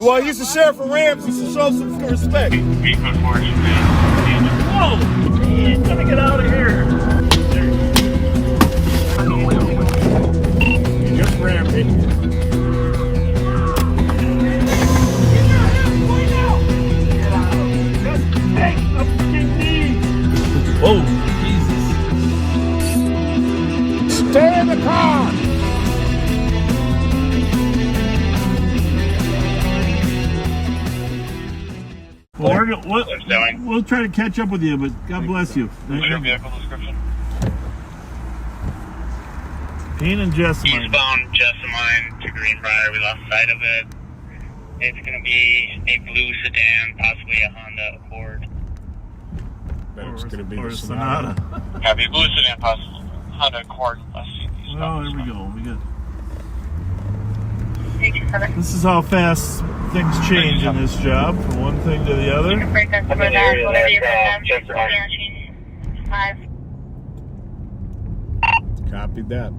Well, he's the sheriff of Ramsey, so show some respect. Whoa! He's gonna get out of here. You just rammed it. Whoa, Jesus. Stay in the car! Well, we'll try to catch up with you, but God bless you. What's your vehicle description? Payne and Jessamine. Eastbound Jessamine to Greenbrier. We lost sight of it. It's going to be a blue sedan, possibly a Honda Accord. But it's going to be or the a Sonata. Happy blue sedan, possibly Honda Accord. Let's see. Oh, there we go. We got. This is how fast things change in this job, from one thing to the other. Copied that.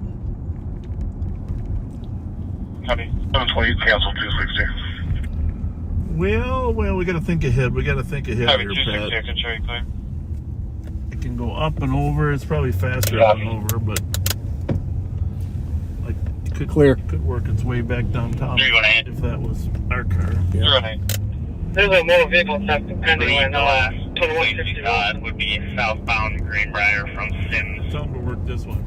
Copy. 720, cancel 260. Well, we got to think ahead. We got to think ahead Copy, here, 260, Pat. I can show you clear. It can go up and over. It's probably faster up and over, but like could work its way back downtown 318. if that was our car. Yeah. 318. There's a motor vehicle theft pending right now. The last place we saw it would be southbound Greenbrier from Sims. Tell them to work this one.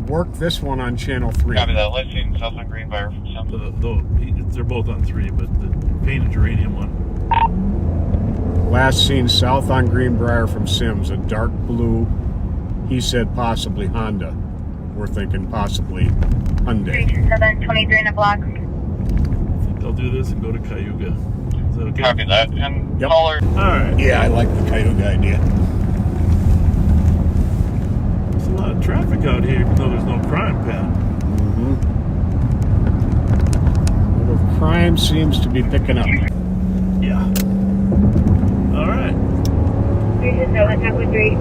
Work this one on channel 3. Copy that. Let's see. Southbound Greenbrier from Sims. They're both on 3, but the painted geranium one. Last seen south on Greenbrier from Sims, a dark blue. He said possibly Honda. We're thinking possibly Hyundai. 723 in a block. I think they'll do this and go to Cayuga. Is that okay? Copy that. And Yep. caller. All right. Yeah, I like the Cayuga idea. There's a lot of traffic out here, even though there's no crime, Pat. The crime seems to be picking up. Yeah. All right. 3773.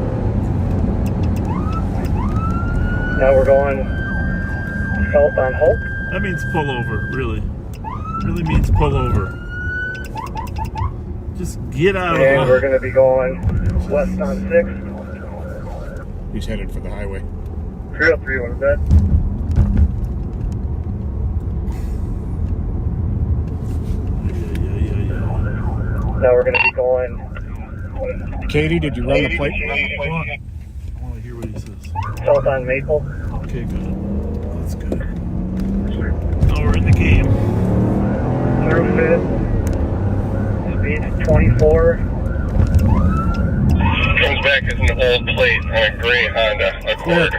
Now we're going south on Hope. That means pull over, really. Really means pull over. Just get out of And we're the... going to be going west on 6. He's headed for the highway. 303, what is that? Yeah. Now we're going to be going Katie, did you run the plate? I want to hear what he says. south on Maple. Okay, good. That's good. Now we're in the game. Through 5th. Speed 24. Comes back as an old plate on a gray Honda Accord.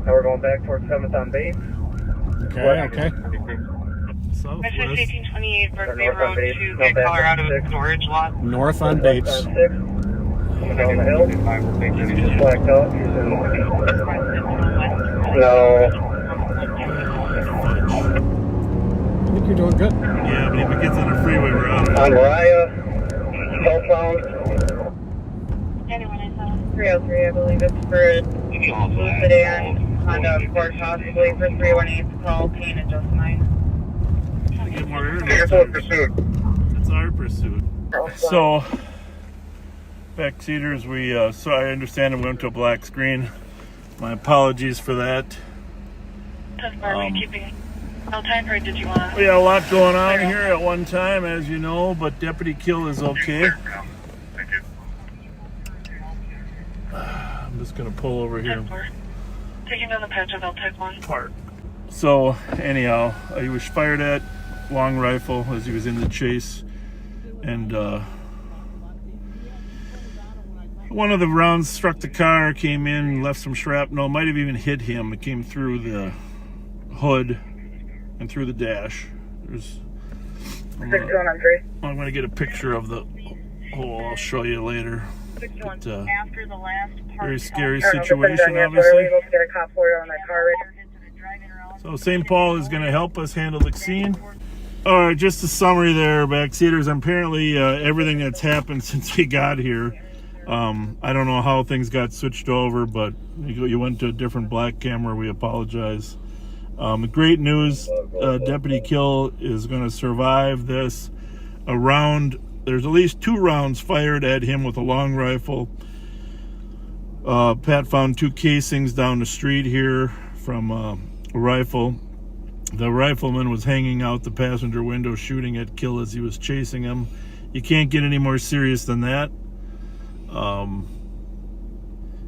Now we're going back towards 7th on Bates. Okay. Southwest. 1828 Berkeley North on Road Bates. to No, get back Colorado on 6. storage lot. North on West Bates. on 6. Coming down the hill. He's just blacked out. He's in. No. I think you're doing good. Yeah, but if it gets on the freeway, we're out of it. On Mariah. Southbound. 303, I believe it's for blue sedan. Honda Accord, possibly for 318 to call Payne and Jessamine. To get more air. Vehicle pursuit. It's our pursuit. So, backseaters, so I understand we went to a black screen. My apologies for that. Are we keeping no time, or did you want We had a lot going on here at one time, as you know, but Deputy Kill is okay. I'm just going to pull over here. taking down the Petroville Type 1? Park. So, anyhow, he was fired at, long rifle, as he was in the chase. And one of the rounds struck the car, came in, left some shrapnel, might have even hit him. It came through the hood and through the dash. I'm going to get a picture of the hole. I'll show you later. But, After the last part, very scary situation, obviously. So St. Paul is going to help us handle the scene. All right, just a summary there, backseaters. Apparently, everything that's happened since we got here, I don't know how things got switched over, but you went to a different black camera. We apologize. Great news. Deputy Kill is going to survive this. There's at least 2 rounds fired at him with a long rifle. Pat found 2 casings down the street here from a rifle. The rifleman was hanging out the passenger window shooting at Kill as he was chasing him. You can't get any more serious than that.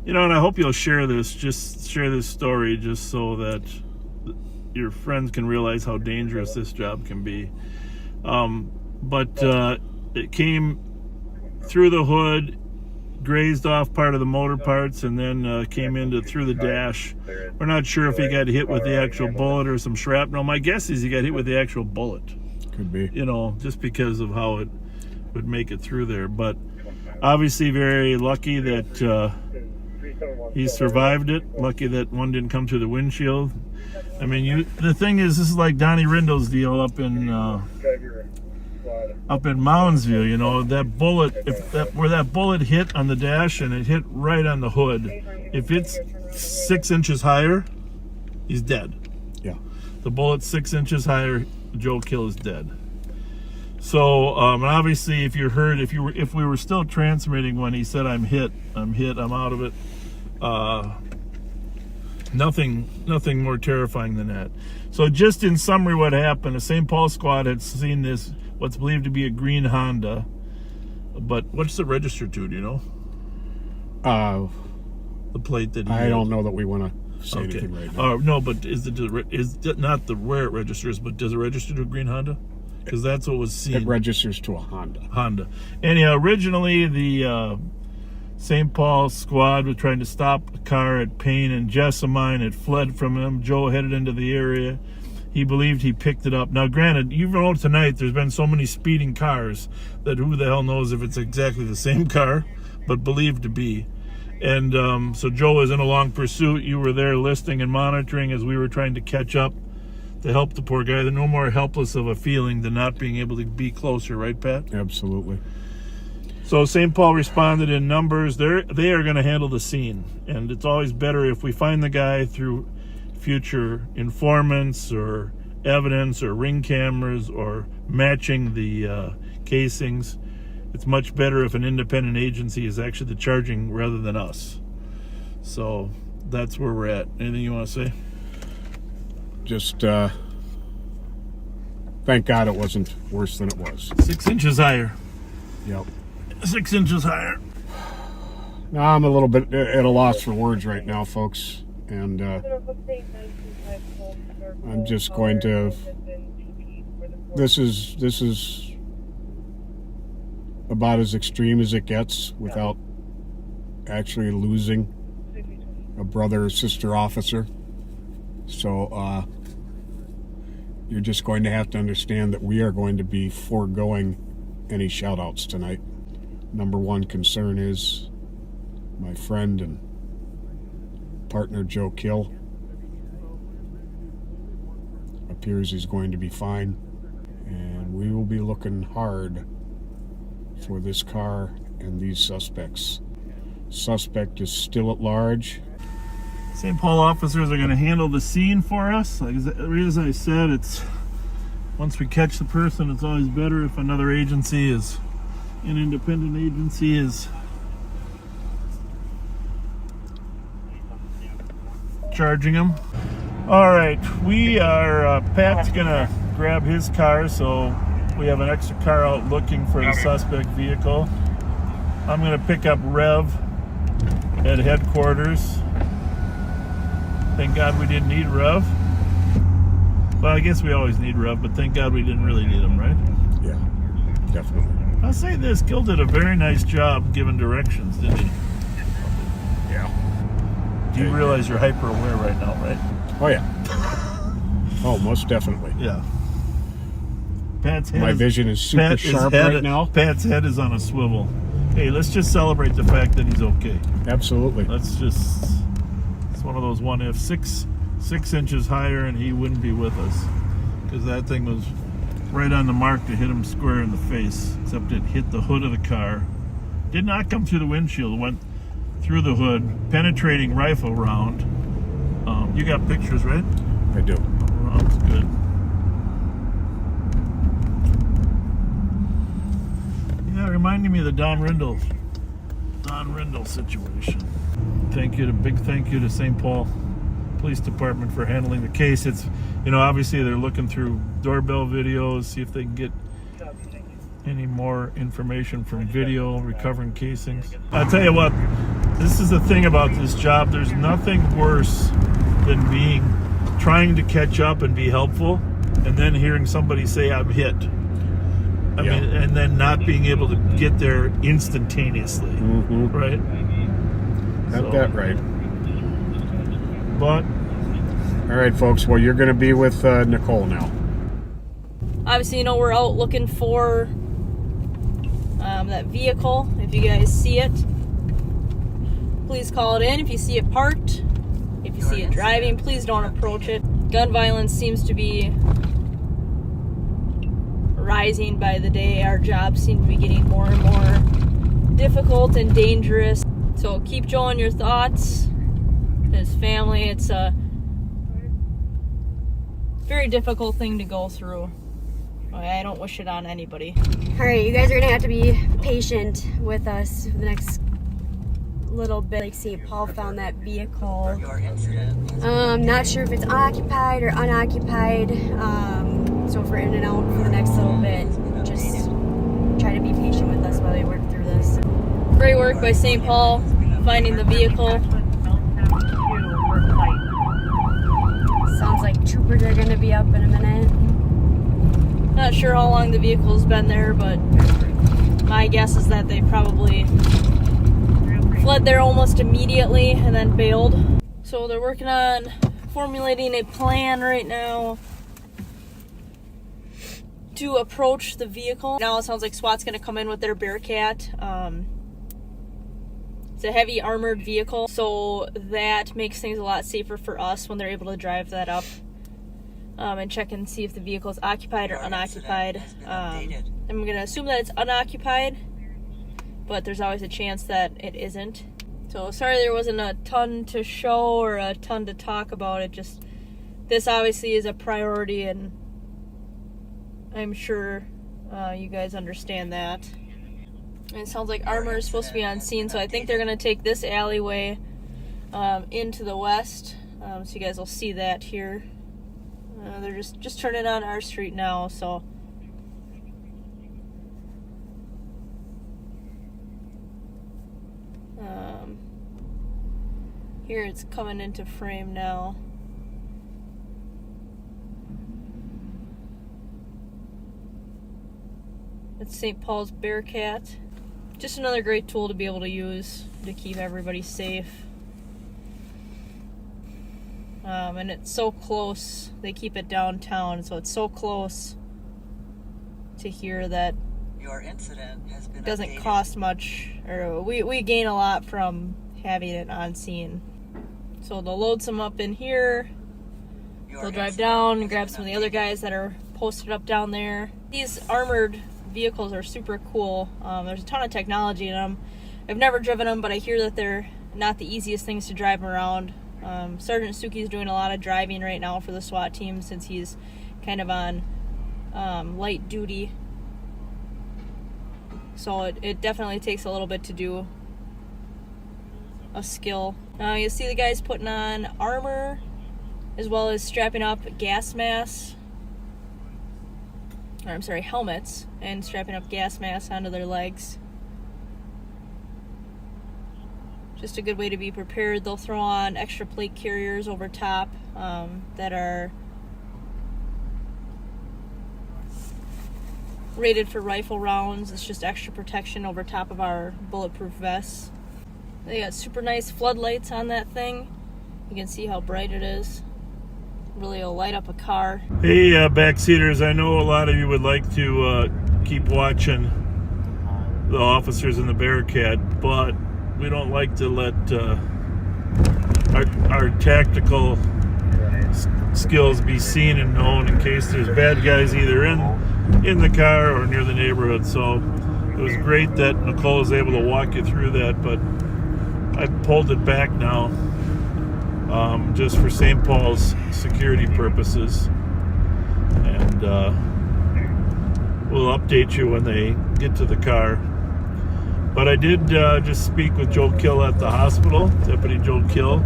You know, and I hope you'll share this story just so that your friends can realize how dangerous this job can be. But it came through the hood, grazed off part of the motor parts, and then came through the dash. We're not sure if he got hit with the actual bullet or some shrapnel. My guess is he got hit with the actual bullet. Could be. You know, just because of how it would make it through there. But obviously very lucky that he survived it. Lucky that one didn't come through the windshield. I mean, the thing is, this is like Donnie Rindo's deal up in Moundsview. You know, that bullet, where that bullet hit on the dash and it hit right on the hood, if it's 6 inches higher, he's dead. Yeah. The bullet's 6 inches higher, Joe Kill is dead. So, obviously, if we were still transmitting when he said, I'm hit, I'm out of it, nothing more terrifying than that. So just in summary, what happened, the St. Paul squad had seen this, what's believed to be a green Honda, but what's it registered to, do you know? The plate that I don't know that we want to say anything right now. No, but is it not where it registers, but does it register to a green Honda? Because that's what was seen. It registers to a Honda. Anyhow, originally the St. Paul squad was trying to stop a car at Payne and Jessamine. It fled from him. Joe headed into the area. He believed he picked it up. Now, granted, you know tonight there's been so many speeding cars that who the hell knows if it's exactly the same car, but believed to be. And so Joe was in a long pursuit. You were there listening and monitoring as we were trying to catch up to help the poor guy. They're no more helpless of a feeling than not being able to be closer, right, Pat? Absolutely. So St. Paul responded in numbers. They are going to handle the scene, and it's always better if we find the guy through future informants or evidence or ring cameras or matching the casings. It's much better if an independent agency is actually the charging rather than us. So that's where we're at. Anything you want to say? Just thank God it wasn't worse than it was. 6 inches higher. Yep. 6 inches higher. Now I'm a little bit at a loss for words right now, folks, and I'm just going to. This is about as extreme as it gets without actually losing a brother or sister officer. So you're just going to have to understand that we are going to be foregoing any shout-outs tonight. Number one concern is my friend and partner Joe Kill. Appears he's going to be fine, and we will be looking hard for this car and these suspects. Suspect is still at large. St. Paul officers are going to handle the scene for us. Like as I said, it's once we catch the person, it's always better if another agency is, an independent agency is charging them. All right, we are, Pat's going to grab his car, so we have an extra car out looking for the suspect vehicle. I'm going to pick up Rev at headquarters. Thank God we didn't need Rev. Well, I guess we always need Rev, but thank God we didn't really need him, right? Yeah, definitely. I'll say this, Gil did a very nice job giving directions, didn't he? Yeah. Do you realize you're hyper aware right now, right? Oh, yeah. Oh, most definitely. Yeah. Pat's head My vision is super sharp right now. Pat's head is on a swivel. Hey, let's just celebrate the fact that he's okay. Absolutely. Let's just, it's one of those what if, 6 inches higher and he wouldn't be with us. Because that thing was right on the mark to hit him square in the face, except it hit the hood of the car. Did not come through the windshield, went through the hood, penetrating rifle round. You got pictures, right? I do. Sounds good. Yeah, reminding me of the Don Rindle situation. Big thank you to St. Paul Police Department for handling the case. It's, obviously they're looking through doorbell videos, see if they can get any more information from video, recovering casings. I'll tell you what, this is the thing about this job. There's nothing worse than trying to catch up and be helpful, and then hearing somebody say, I'm hit. I mean, and then not being able to get there instantaneously, right? Got that right. But, all right, folks. Well, you're going to be with Nicole now. Obviously, we're out looking for that vehicle. If you guys see it, please call it in. If you see it parked, if you see it driving, please don't approach it. Gun violence seems to be rising by the day. Our jobs seem to be getting more and more difficult and dangerous. So keep Joe in your thoughts. His family, it's a very difficult thing to go through. I don't wish it on anybody. All right, you guys are gonna have to be patient with us for the next little bit. Like St. Paul found that vehicle. Not sure if it's occupied or unoccupied. So if we're in and out for the next little bit, just try to be patient with us while we work through this. Great work by St. Paul finding the vehicle. Sounds like troopers are gonna be up in a minute. Not sure how long the vehicle's been there, but my guess is that they probably fled there almost immediately and then bailed. So they're working on formulating a plan right now to approach the vehicle. Now it sounds like SWAT's gonna come in with their Bearcat. It's a heavy armored vehicle, so that makes things a lot safer for us when they're able to drive that up and check and see if the vehicle is occupied or unoccupied. I'm gonna assume that it's unoccupied, but there's always a chance that it isn't. So sorry there wasn't a ton to show or a ton to talk about. This obviously is a priority, and I'm sure you guys understand that. And it sounds like armor is supposed to be on scene, so I think they're going to take this alleyway into the west. So you guys will see that here. They're just turning on our street now, so. Here it's coming into frame now. It's St. Paul's Bearcat. Just another great tool to be able to use to keep everybody safe. And it's so close. They keep it downtown, so it's so close to here that your incident has been doesn't updated. cost much, or we gain a lot from having it on scene. So they'll load some up in here. They'll drive down and grab some of the other guys that are posted up down there. These armored vehicles are super cool. There's a ton of technology in them. I've never driven them, but I hear that they're not the easiest things to drive around. Sergeant Suki's doing a lot of driving right now for the SWAT team since he's kind of on light duty. So it definitely takes a little bit to do a skill. You see the guys putting on armor as well as strapping up helmets and strapping up gas masks onto their legs. Just a good way to be prepared. They'll throw on extra plate carriers over top that are rated for rifle rounds. It's just extra protection over top of our bulletproof vests. They got super nice floodlights on that thing. You can see how bright it is. Really will light up a car. Hey, backseaters, I know a lot of you would like to keep watching the officers in the Bearcat, but we don't like to let our tactical skills be seen and known in case there's bad guys either in the car or near the neighborhood. So it was great that Nicole was able to walk you through that, but I pulled it back now just for St. Paul's security purposes. we'll update you when they get to the car. But I did just speak with Joe Kill at the hospital, Deputy Joe Kill.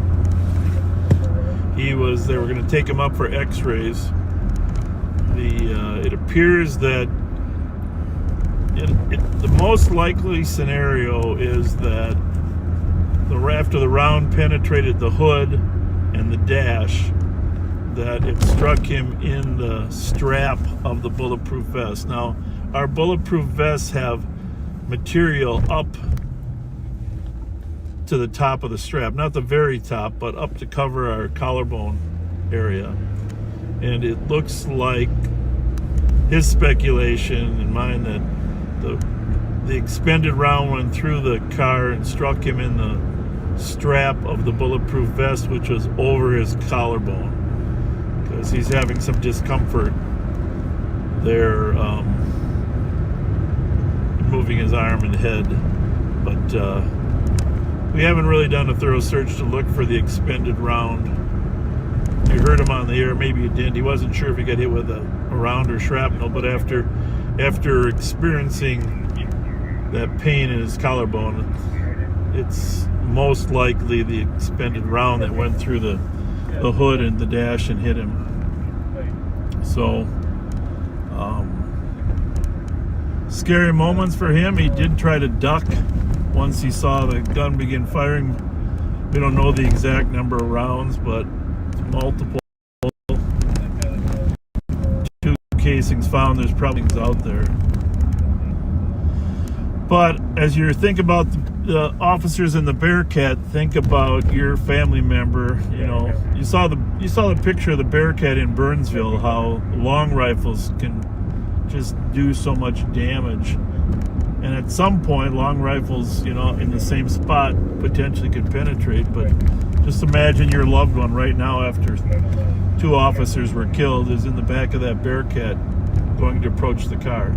They were going to take him up for x-rays. It appears that the most likely scenario is that after the round penetrated the hood and the dash, that it struck him in the strap of the bulletproof vest. Now, our bulletproof vests have material up to the top of the strap, not the very top, but up to cover our collarbone area. And it looks like his speculation and mine that the expended round went through the car and struck him in the strap of the bulletproof vest, which was over his collarbone, because he's having some discomfort there, moving his arm and head. But we haven't really done a thorough search to look for the expended round. You heard him on the air, maybe you didn't. He wasn't sure if he got hit with a round or shrapnel, but after experiencing that pain in his collarbone, it's most likely the expended round that went through the hood and the dash and hit him. So scary moments for him. He did try to duck once he saw the gun begin firing. We don't know the exact number of rounds, but multiple. 2 casings found. There's probably out there. But as you think about the officers in the Bearcat, think about your family member. You know, you saw the picture of the Bearcat in Burnsville, how long rifles can just do so much damage. And at some point, long rifles, you know, in the same spot potentially could penetrate. But just imagine your loved one right now, after 2 officers were killed, is in the back of that Bearcat going to approach the car.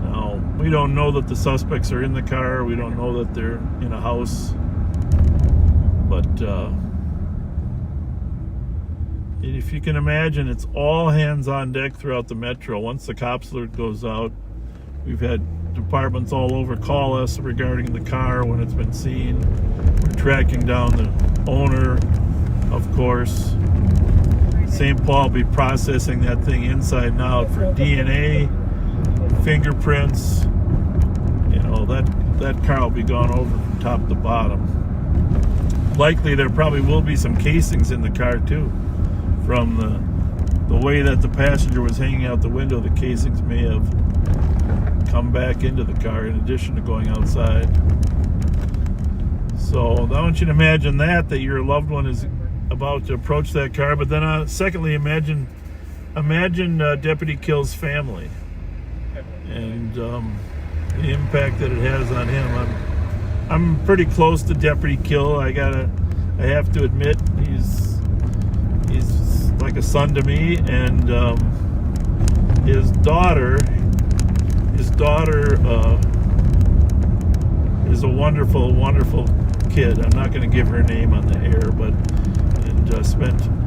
Now, we don't know that the suspects are in the car. We don't know that they're in a house. But if you can imagine, it's all hands on deck throughout the metro. Once the cops alert goes out, we've had departments all over call us regarding the car when it's been seen. We're tracking down the owner, of course. St. Paul will be processing that thing inside and out for DNA, fingerprints. You know, that car will be gone over from top to bottom. Likely there probably will be some casings in the car too. From the way that the passenger was hanging out the window, the casings may have come back into the car in addition to going outside. So I want you to imagine that your loved one is about to approach that car. But then secondly, imagine Deputy Kill's family and the impact that it has on him. I'm pretty close to Deputy Kill. I have to admit, he's like a son to me. And his daughter is a wonderful, wonderful kid. I'm not going to give her name on the air, but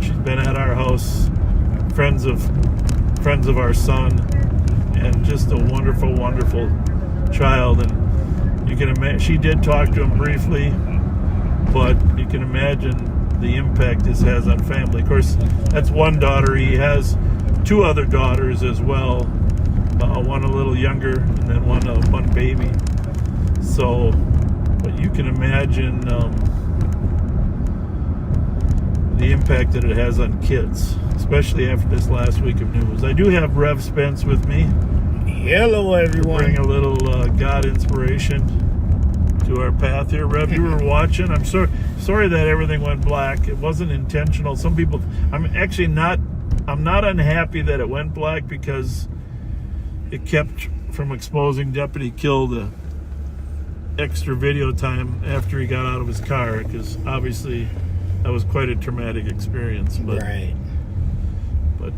she's been at our house, friends of our son, and just a wonderful, wonderful child. And you can imagine, she did talk to him briefly, but you can imagine the impact this has on family. Of course, that's one daughter. He has 2 other daughters as well. One a little younger, and then one baby. So, but you can imagine the impact that it has on kids, especially after this last week of news. I do have Rev Spence with me. Hello, everyone. Bring a little God inspiration to our path here. Rev, you were watching. I'm sorry that everything went black. It wasn't intentional. Some people, I'm not unhappy that it went black, because it kept from exposing Deputy Kill the extra video time after he got out of his car, because obviously that was quite a traumatic experience. But, right. But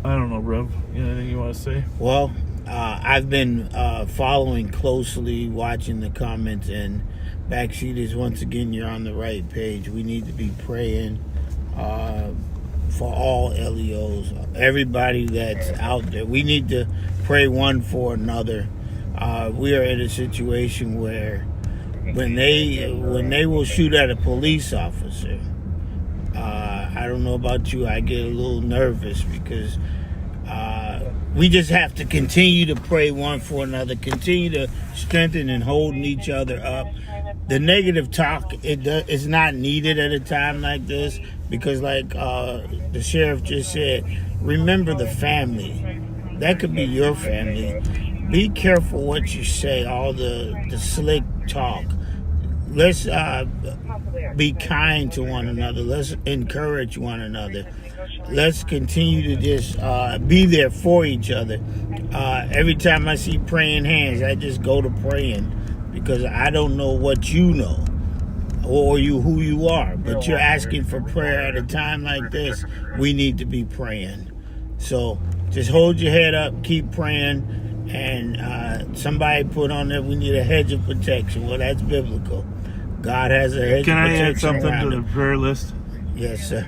I don't know, Rev. Anything you want to say? Well, I've been following closely, watching the comments, and Backseaters, once again, you're on the right page. We need to be praying for all LEOs, everybody that's out there. We need to pray one for another. We are in a situation where when they will shoot at a police officer, I don't know about you, I get a little nervous because we just have to continue to pray one for another, continue to strengthen and holding each other up. The negative talk is not needed at a time like this because, like the sheriff just said, remember the family. That could be your family. Be careful what you say, all the slick talk. Let's be kind to one another. Let's encourage one another. Let's continue to just be there for each other. Every time I see praying hands, I just go to praying because I don't know what you know or who you are. But you're asking for prayer at a time like this. We need to be praying. So just hold your head up, keep praying. And somebody put on there, we need a hedge of protection. Well, that's biblical. God has a hedge of protection. Can I add something around to the prayer list? Yes, sir.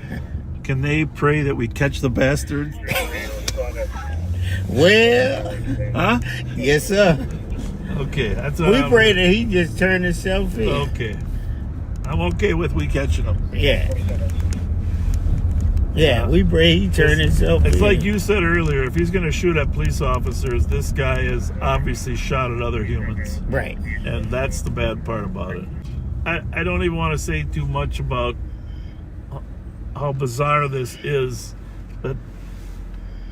Can they pray that we catch the bastard? Well, Huh? yes, sir. Okay, that's what We pray that he just turned himself in. Okay. I'm okay with we catching him. Yeah. Yeah, we pray he turned himself in. It's like you said earlier, if he's going to shoot at police officers, this guy has obviously shot at other humans. Right. And that's the bad part about it. I don't even want to say too much about how bizarre this is, that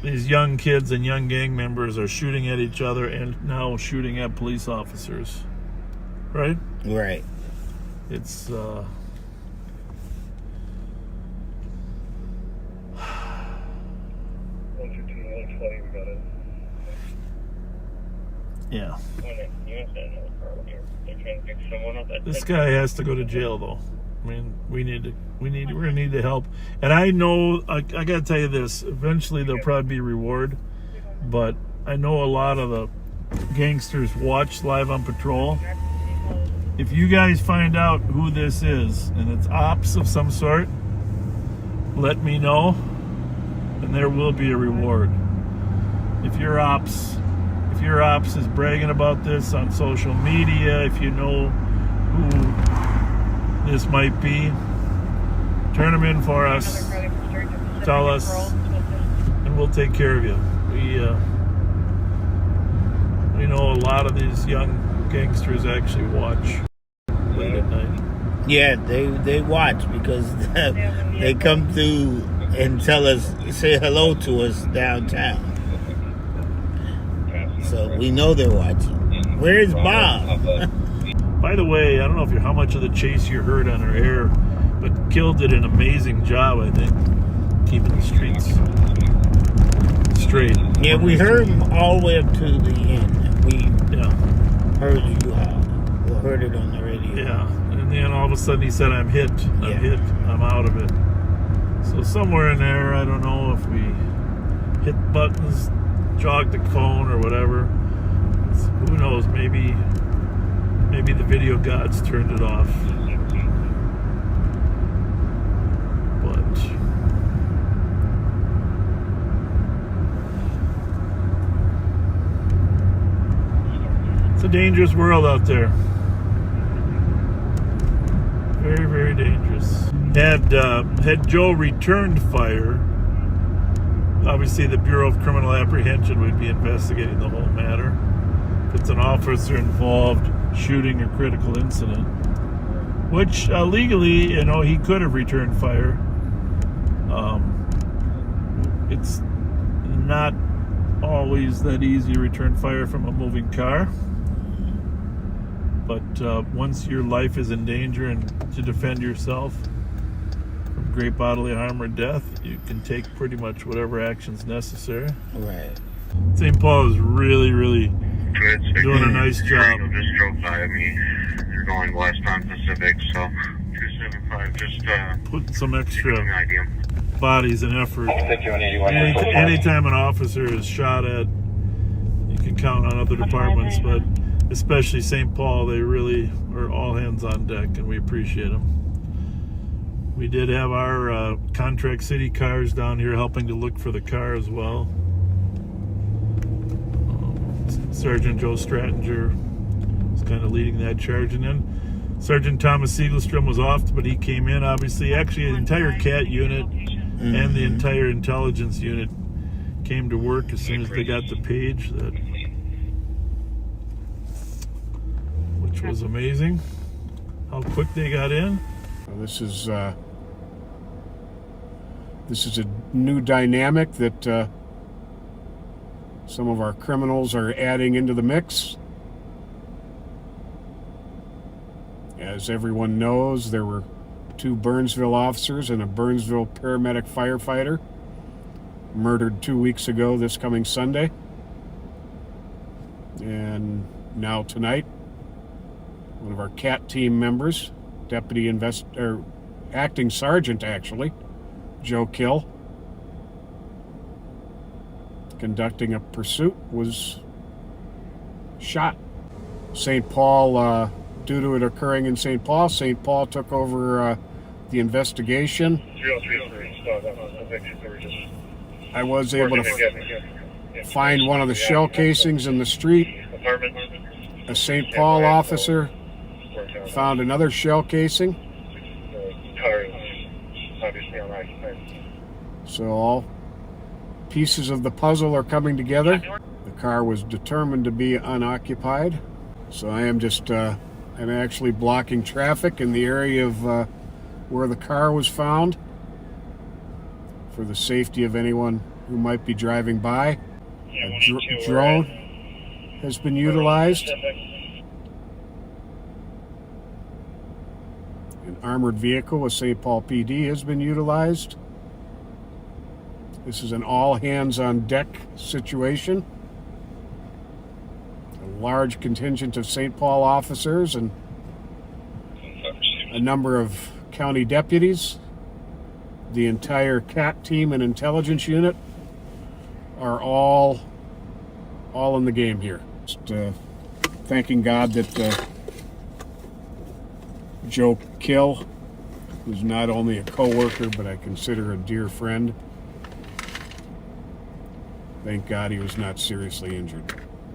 these young kids and young gang members are shooting at each other and now shooting at police officers. Right? Right. It's yeah. This guy has to go to jail, though. I mean, we're gonna need the help. And I know, I gotta tell you this. Eventually, there'll probably be reward, but I know a lot of the gangsters watch Live on Patrol. If you guys find out who this is and it's ops of some sort, let me know, and there will be a reward. If your ops is bragging about this on social media, if you know who this might be, turn them in for us, tell us, and we'll take care of you. We know a lot of these young gangsters actually watch late at night. Yeah, they watch because they come through and say hello to us downtown. So we know they're watching. Where's Bob? By the way, I don't know how much of the chase you heard on our air, but Kill did an amazing job, I think, keeping the streets straight. Yeah, we heard him all the way up to the end. We heard you all. We heard it on the radio. Yeah, and then all of a sudden he said, I'm hit, I'm out of it. So somewhere in there, I don't know if we hit buttons, jogged the cone or whatever. Who knows, maybe the video gods turned it off. But it's a dangerous world out there. Very, very dangerous. Had Joe returned fire, obviously the Bureau of Criminal Apprehension would be investigating the whole matter. If it's an officer involved shooting or critical incident, which legally, he could have returned fire. It's not always that easy to return fire from a moving car. But once your life is in danger and to defend yourself from great bodily harm or death, you can take pretty much whatever action's necessary. Right. St. Paul is really, really doing a nice job. Just drove by me. You're going west on Pacific, so 275 just putting some extra bodies and effort. Anytime an officer is shot at, you can count on other departments, but especially St. Paul, they really are all hands on deck, and we appreciate them. We did have our contract city cars down here helping to look for the car as well. Sergeant Joe Strattinger was kind of leading that charge, and then Sergeant Thomas Siegelstrom was off, but he came in. Obviously, actually, the entire CAT unit and the entire intelligence unit came to work as soon as they got the page, which was amazing. How quick they got in. This is a new dynamic that some of our criminals are adding into the mix. As everyone knows, there were 2 Burnsville officers and a Burnsville paramedic firefighter murdered 2 weeks ago this coming Sunday. And now tonight, one of our CAT team members, acting sergeant actually, Joe Kill, conducting a pursuit, was shot. St. Paul, due to it occurring in St. Paul took over the investigation. 303. I was able to find one of the shell casings in the street. A St. Paul officer found another shell casing. So all pieces of the puzzle are coming together. The car was determined to be unoccupied. So I am just, I'm actually blocking traffic in the area of where the car was found for the safety of anyone who might be driving by. A drone has been utilized. An armored vehicle with St. Paul PD has been utilized. This is an all-hands-on-deck situation. A large contingent of St. Paul officers and a number of county deputies, the entire CAT team and intelligence unit are all in the game here. Just thanking God that Joe Kill, who's not only a co-worker but I consider a dear friend, thank God he was not seriously injured.